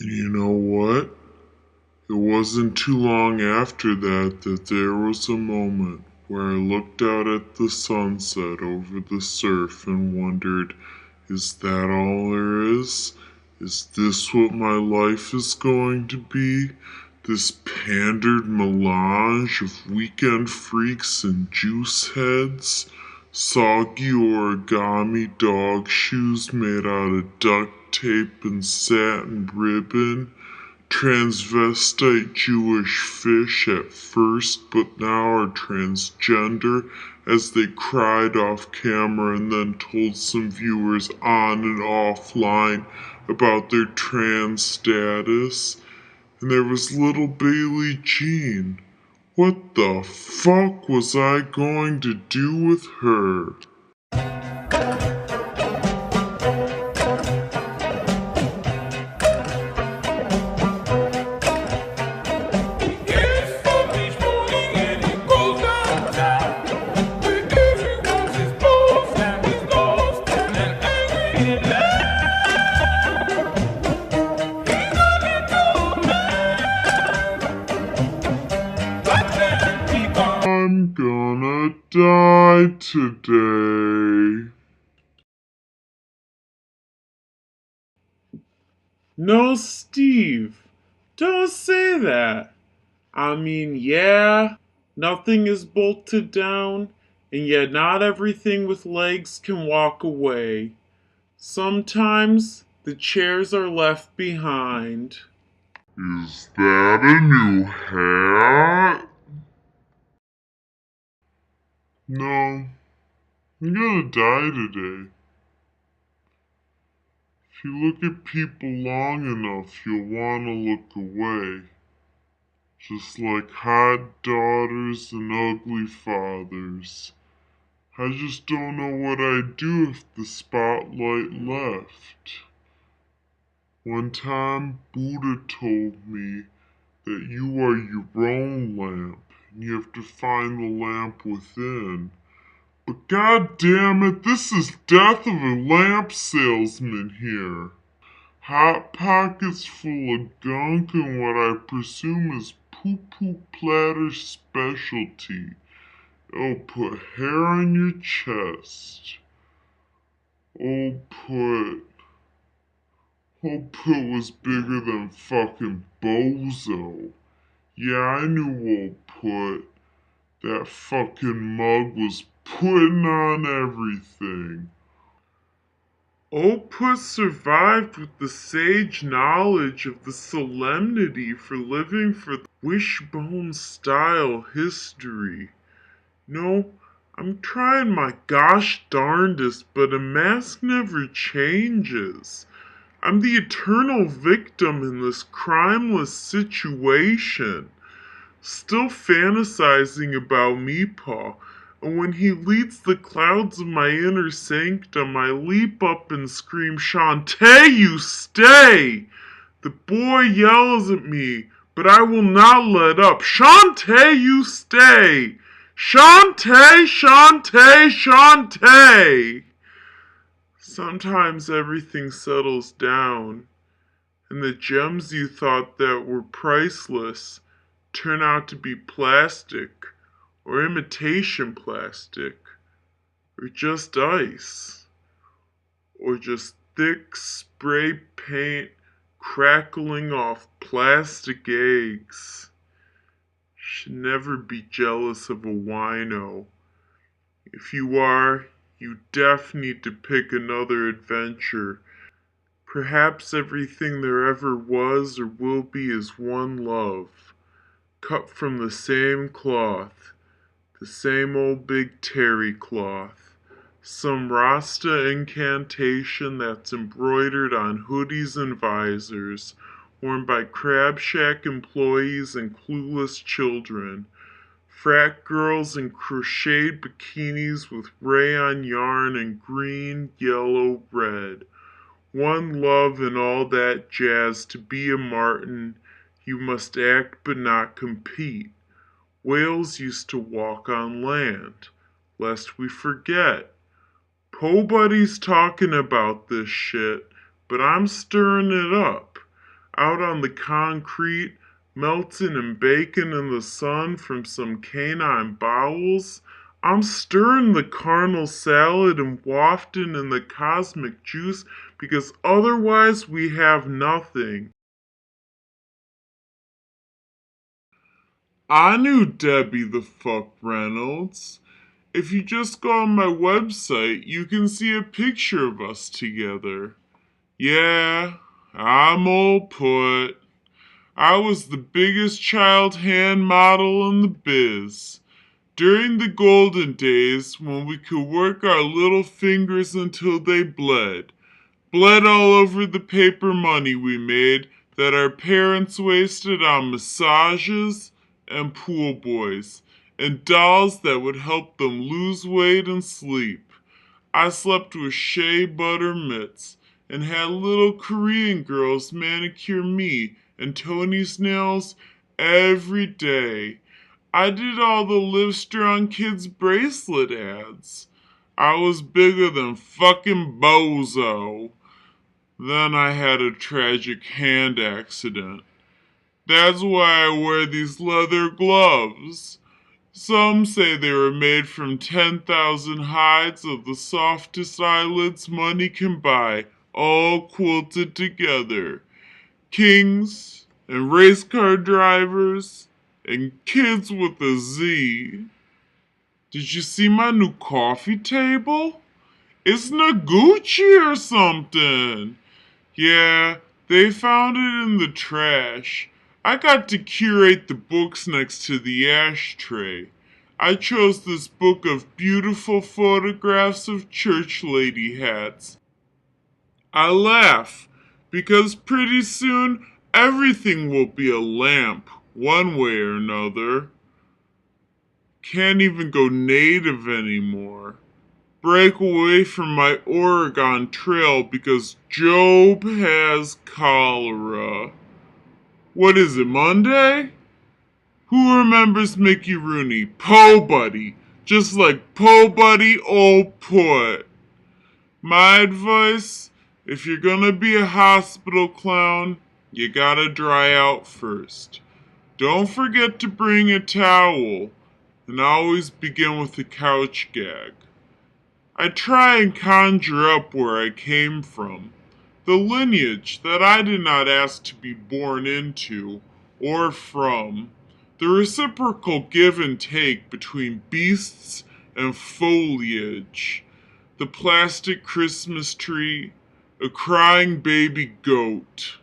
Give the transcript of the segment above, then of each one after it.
And you know what? It wasn't too long after that there was a moment where I looked out at the sunset over the surf and wondered, is that all there is? Is this what my life is going to be? This pandered melange of weekend freaks and juice heads? Soggy origami dog shoes made out of duct tape and satin ribbon? Transvestite Jewish fish at first, but now are transgender, as they cried off camera and then told some viewers on and offline about their trans status. And there was little Bailey Jean. What the fuck was I going to do with her? I'm gonna die today. No, Steve, don't say that. I mean, yeah, nothing is bolted down, and yet not everything with legs can walk away. Sometimes the chairs are left behind. Is that a new hat? No, I'm gonna die today. If you look at people long enough, you'll want to look away. Just like hot daughters and ugly fathers. I just don't know what I'd do if the spotlight left. One time, Buddha told me that you are your own lamp, and you have to find the lamp within. But god damn it, this is death of a lamp salesman here. Hot pockets full of gunk and what I presume is poo-poo platter specialty. Oh, put hair on your chest. Old Put was bigger than fucking Bozo. Yeah, I knew Old Put. That fucking mug was putting on everything. Opus survived with the sage knowledge of the solemnity for living for the wishbone-style history. No, I'm trying my gosh darndest, but a mask never changes. I'm the eternal victim in this crimeless situation, still fantasizing about Meepaw, and when he leads the clouds of my inner sanctum, I leap up and scream, "Shante, you stay!" The boy yells at me, but I will not let up. "Shante, you stay! Shante, Shante, Shante!" Sometimes everything settles down, and the gems you thought that were priceless turn out to be plastic, or imitation plastic, or just ice, or just thick spray paint crackling off plastic eggs. Should never be jealous of a wino. If you are, you def need to pick another adventure. Perhaps everything there ever was or will be is one love, cut from the same cloth, the same old big terry cloth, some Rasta incantation that's embroidered on hoodies and visors, worn by crab shack employees and clueless children, frat girls in crocheted bikinis with rayon yarn and green, yellow, red. One love and all that jazz. To be a Martin, you must act but not compete. Whales used to walk on land, lest we forget. Po Buddy's talking about this shit, but I'm stirring it up. out on the concrete, melting and baking in the sun from some canine bowels. I'm stirring the carnal salad and wafting in the cosmic juice because otherwise we have nothing. I knew Debbie the fuck Reynolds. If you just go on my website, you can see a picture of us together. Yeah, I'm old put. I was the biggest child hand model in the biz. During the golden days when we could work our little fingers until they bled all over the paper money we made that our parents wasted on massages and pool boys and dolls that would help them lose weight and sleep. I slept with shea butter mitts and had little Korean girls manicure me and Tony's nails every day. I did all the Live Strong Kids bracelet ads. I was bigger than fucking Bozo. Then I had a tragic hand accident. That's why I wear these leather gloves. Some say they were made from 10,000 hides of the softest eyelids money can buy, all quilted together. Kings and race car drivers and kids with a Z. Did you see my new coffee table? It's Noguchi or something. Yeah, they found it in the trash. I got to curate the books next to the ashtray. I chose this book of beautiful photographs of church lady hats. I laugh because pretty soon everything will be a lamp, one way or another. Can't even go native anymore. Break away from my Oregon Trail because Job has cholera. What is it, Monday? Who remembers Mickey Rooney? Po Buddy. Just like Po Buddy old put. My advice, if you're gonna be a hospital clown, you gotta dry out first. Don't forget to bring a towel, and always begin with a couch gag. I try and conjure up where I came from, the lineage that I did not ask to be born into or from, the reciprocal give and take between beasts and foliage, the plastic Christmas tree, a crying baby goat,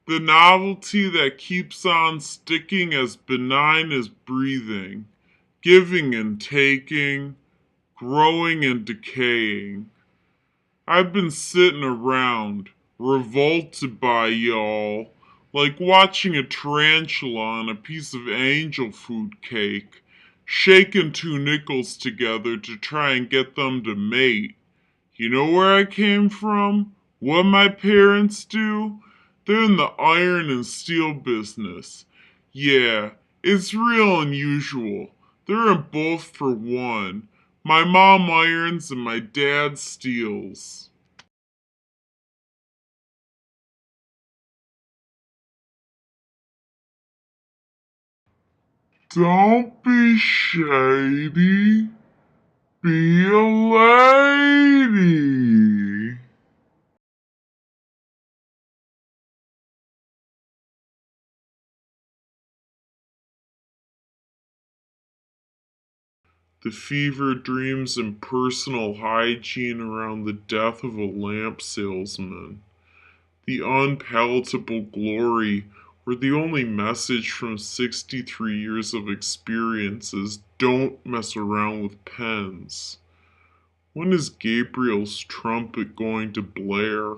the novelty that keeps on sticking as benign as breathing, giving and taking, growing and decaying. I've been sitting around, revolted by y'all, like watching a tarantula on a piece of angel food cake, shaking two nickels together to try and get them to mate. You know where I came from? What my parents do? They're in the iron and steel business. Yeah, it's real unusual. They're in both for one. My mom irons and my dad steals. Don't be shady. Be a lady. The fever dreams and personal hygiene around the death of a lamp salesman. The unpalatable glory where the only message from 63 years of experience is don't mess around with pens. When is Gabriel's trumpet going to blare?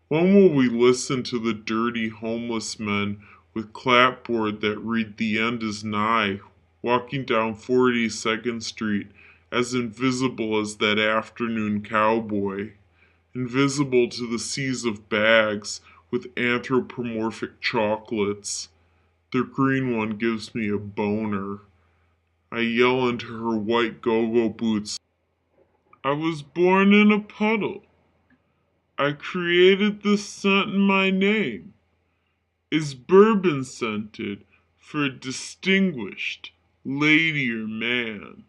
When will we listen to the dirty homeless men with clapboard that read the end is nigh, walking down 42nd Street as invisible as that afternoon cowboy? Invisible to the seas of bags with anthropomorphic chocolates. The green one gives me a boner. I yell into her white go-go boots. I was born in a puddle. I created the scent in my name. Is bourbon scented for a distinguished lady or man.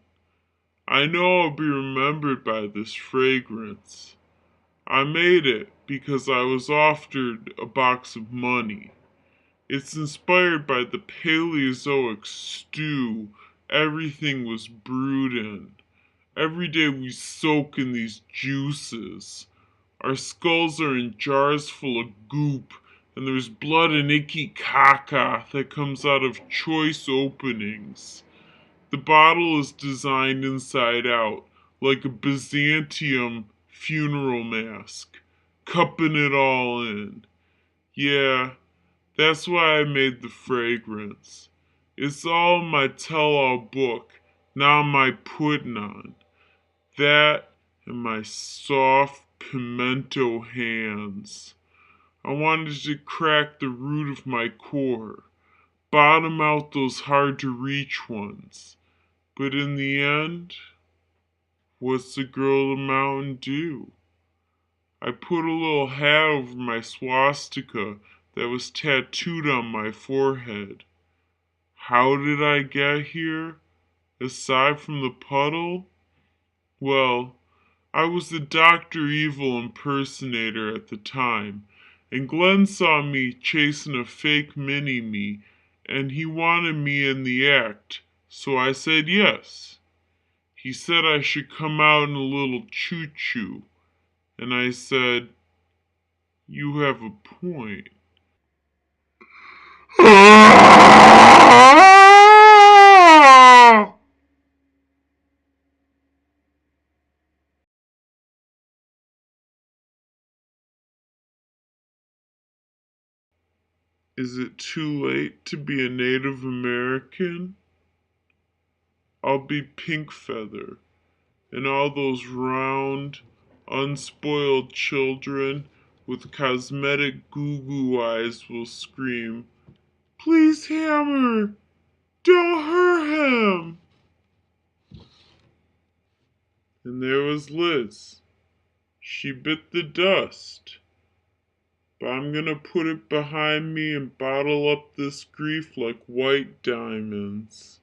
I know I'll be remembered by this fragrance. I made it because I was offered a box of money. It's inspired by the Paleozoic stew everything was brewed in. Every day we soak in these juices. Our skulls are in jars full of goop, and there's blood and icky caca that comes out of choice openings. The bottle is designed inside out, like a Byzantium funeral mask, cupping it all in. Yeah, that's why I made the fragrance. It's all in my tell-all book, now my putting on. That and my soft pimento hands. I wanted to crack the root of my core, bottom out those hard to reach ones. But in the end, what's the girl of the mountain do? I put a little hat over my swastika that was tattooed on my forehead. How did I get here? Aside from the puddle? Well, I was the Dr. Evil impersonator at the time, and Glenn saw me chasing a fake mini-me, and he wanted me in the act, so I said yes. He said I should come out in a little choo-choo, and I said, you have a point. Is it too late to be a Native American? I'll be Pink Feather, and all those round, unspoiled children with cosmetic goo-goo eyes will scream, please, Hammer, don't hurt him! And there was Liz. She bit the dust. But I'm gonna put it behind me and bottle up this grief like white diamonds.